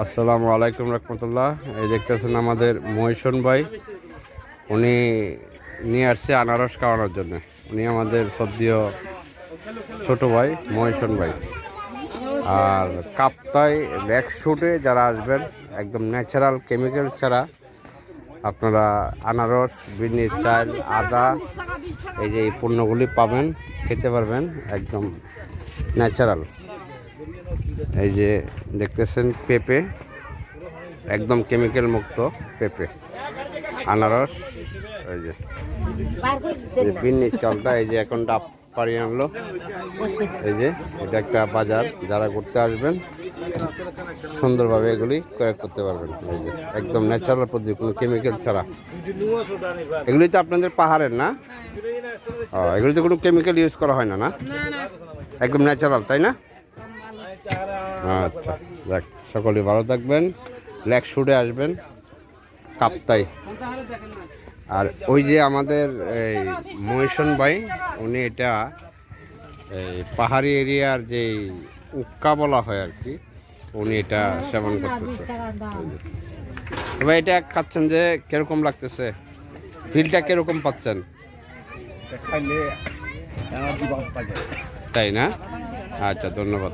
আসসালামু আলাইকুম রহমতুল্লাহ। এই দেখতেছেন আমাদের মহিষণ ভাই, উনি নিয়ে আসছে আনারস খাওয়ানোর জন্য। উনি আমাদের সদ্যীয় ছোট ভাই মহিষণ ভাই। আর কাপ্তাই লেক্স শুটে যারা আসবেন, একদম ন্যাচারাল কেমিক্যাল ছাড়া আপনারা আনারস, বিনির চাল, আদা, এই যে এই পণ্যগুলি পাবেন, খেতে পারবেন একদম ন্যাচারাল। এই যে দেখতেছেন পেঁপে, একদম কেমিক্যাল মুক্ত পেঁপে, আনারস, এই যে বিন্নির চালটা, এই যে এখন ডাব পাড়িয়ে আনলো। এই যে এটা একটা বাজার, যারা ঘুরতে আসবেন সুন্দরভাবে এগুলি ক্রয় করতে পারবেন। এই যে একদম ন্যাচারাল পদ্ধতি, কোনো কেমিক্যাল ছাড়া। এগুলি তো আপনাদের পাহাড়ের না? এগুলিতে কোনো কেমিক্যাল ইউজ করা হয় না, না? একদম ন্যাচারাল, তাই না? আচ্ছা, দেখ, সকলে ভালো থাকবেন, লেক শুটে আসবেন কাপ্তাই। আর ওই যে আমাদের এই মহিষণ ভাই, উনি এটা এই পাহাড়ি এরিয়ার যে উক্কা বলা হয় আর কি, উনি এটা সেবন করতেছে। ভাই এটা খাচ্ছেন যে কিরকম লাগতেছে, ফিলটা কিরকম পাচ্ছেন? তাই না? আচ্ছা, ধন্যবাদ।